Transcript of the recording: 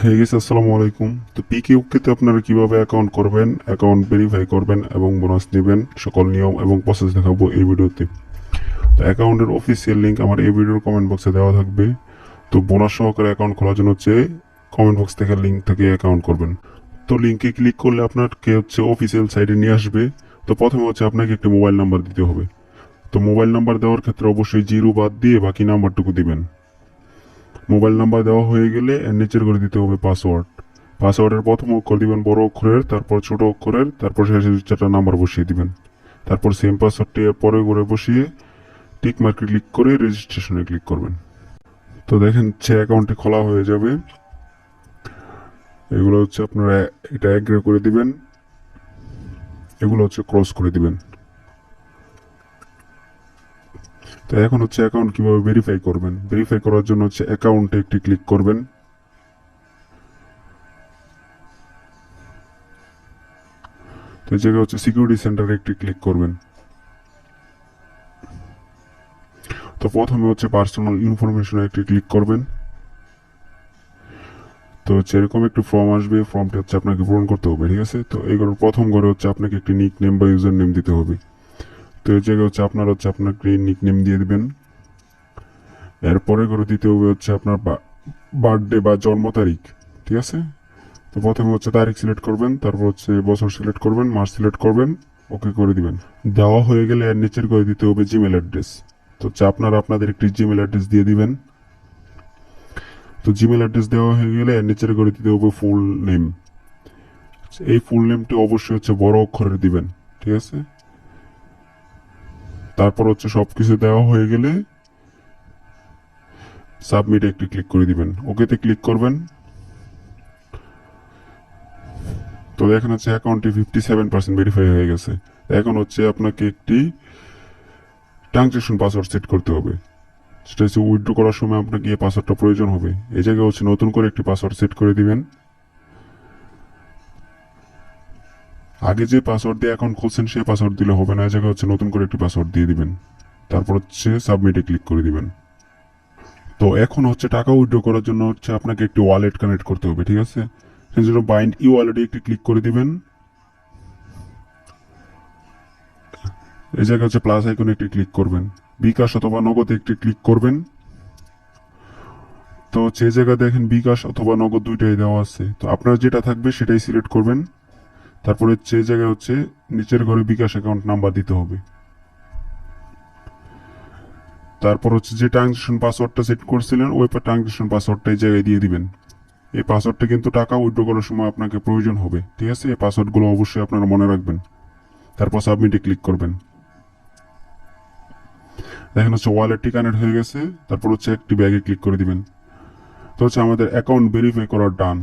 হয়ে গেছে। আসসালামু আলাইকুম। তো পিকিউকেতে আপনারা কিভাবে অ্যাকাউন্ট করবেন, অ্যাকাউন্ট ভেরিফাই করবেন এবং বোনাস নেবেন, সকল নিয়ম এবং প্রসেস দেখাবো এই ভিডিওতে। তো অ্যাকাউন্টের অফিসিয়াল লিঙ্ক আমার এই ভিডিওর কমেন্ট বক্সে দেওয়া থাকবে। তো বোনাস সহকারে অ্যাকাউন্ট খোলার জন্য কমেন্ট বক্স থেকে লিঙ্ক থেকে অ্যাকাউন্ট করবেন। তো লিঙ্কে ক্লিক করলে আপনাকে অফিসিয়াল সাইটে নিয়ে আসবে। তো প্রথমে আপনাকে একটি মোবাইল নাম্বার দিতে হবে। তো মোবাইল নাম্বার দেওয়ার ক্ষেত্রে অবশ্যই জিরো বাদ দিয়ে বাকি নাম্বারটুকু দিবেন। মোবাইল নাম্বার দেওয়া হয়ে গেলে এর নিচের করে দিতে হবে পাসওয়ার্ড। পাসওয়ার্ডের প্রথম অক্ষর দিবেন বড় অক্ষরের, তারপর ছোট অক্ষরের, তারপর শেষে 4টা নাম্বার বসিয়ে দিবেন। তারপর সেম পাসওয়ার্ডটি পরে করে বসিয়ে টিক মার্কে ক্লিক করে রেজিস্ট্রেশনে ক্লিক করবেন। তো দেখেন অ্যাকাউন্টটি খোলা হয়ে যাবে। এগুলো আপনারা এটা এগ্রি করে দিবেন, এগুলো ক্রস করে দিবেন। তো এখন অ্যাকাউন্ট কিভাবে ভেরিফাই করবেন। ভেরিফাই করার জন্য অ্যাকাউন্টে একটি ক্লিক করবেন। তো এই জায়গায় সিকিউরিটি সেন্টারে একটি ক্লিক করবেন। তো প্রথমে পার্সোনাল ইনফরমেশনে একটি ক্লিক করবেন। তো এরকম একটি ফর্ম আসবে, ফর্মটি আপনাকে পূরণ করতে হবে, ঠিক আছে। তো এইগুলোর প্রথম ঘরে আপনাকে একটি নিক নেম বা ইউজার নেম দিতে হবে। তো এই জায়গায় আপনার আপনাকে নিক নেম দিয়ে দিবেন। এরপরে করে দিতে হবে আপনার বার্থডে বা জন্ম তারিখ, ঠিক আছে। তো প্রথমে তারিখ সিলেক্ট করবেন, তারপর বছর সিলেক্ট করবেন, মাস সিলেক্ট করবেন, ওকে করে দিবেন। দেওয়া হয়ে গেলে এর নিচের করে দিতে হবে জিমেল অ্যাড্রেস। তো আপনারা আপনাদের একটি জিমেল অ্যাড্রেস দিয়ে দিবেন। তো জিমেল অ্যাড্রেস দেওয়া হয়ে গেলে এর নিচের করে দিতে হবে ফুল নেম। এই ফুল নেমটি অবশ্যই বড় অক্ষরে দিবেন, ঠিক আছে। তারপর সবকিছু দেওয়া হয়ে গেলে সাবমিট একটি ক্লিক করে দিবেন, ওকেতে ক্লিক করবেন। তো এখন অ্যাকাউন্টটি 57% ভেরিফাই হয়ে গেছে। এখন আপনাকে একটি ট্রানজেকশন পাসওয়ার্ড সেট করতে হবে। সেটা উইথড্র করার সময় আপনাকে এই পাসওয়ার্ডটা প্রয়োজন হবে। এই জায়গায় নতুন করে একটি পাসওয়ার্ড সেট করে দিবেন। আগে যে পাসওয়ার্ড দিয়ে অ্যাকাউন্ট খুলছেন সেই পাসওয়ার্ড দিলে হবে না, এই জায়গায় নতুন করে একটি পাসওয়ার্ড দিয়ে দিবেন। তারপর সাবমিটে ক্লিক করে দিবেন। তো এখন টাকা উইথড্র করার জন্য আপনাকে একটি ওয়ালেট কানেক্ট করতে হবে, ঠিক আছে। সেই জন্য বাইন্ড ই ওয়ালেটে একটি ক্লিক করে দিবেন। এই জায়গায় প্লাস আইকনে একটি ক্লিক করবেন, বিকাশ অথবা নগদে একটি ক্লিক করবেন। তো এই জায়গায় দেখেন বিকাশ অথবা নগদ দুইটাই দেওয়া আছে। তো আপনার যেটা থাকবে সেটাই সিলেক্ট করবেন। তারপরে এই জায়গায় নিচের ঘরে বিকাশ অ্যাকাউন্ট নাম্বার দিতে হবে। তারপর যে ট্রানজেকশন পাসওয়ার্ডটা সেট করছিলেন ওই ট্রানজেকশন পাসওয়ার্ডটা এই জায়গায় দিয়ে দিবেন। এই পাসওয়ার্ডটা কিন্তু টাকা উইথড্র করার সময় আপনাকে প্রয়োজন হবে, ঠিক আছে। এই পাসওয়ার্ডগুলো অবশ্যই আপনারা মনে রাখবেন। তারপর সাবমিটে ক্লিক করবেন। দেখেন ওয়ালেটটি কানেক্ট হয়ে গেছে। তারপর একটি ব্যাগে ক্লিক করে দিবেন। তো আমাদের অ্যাকাউন্ট ভেরিফাই করার ডান।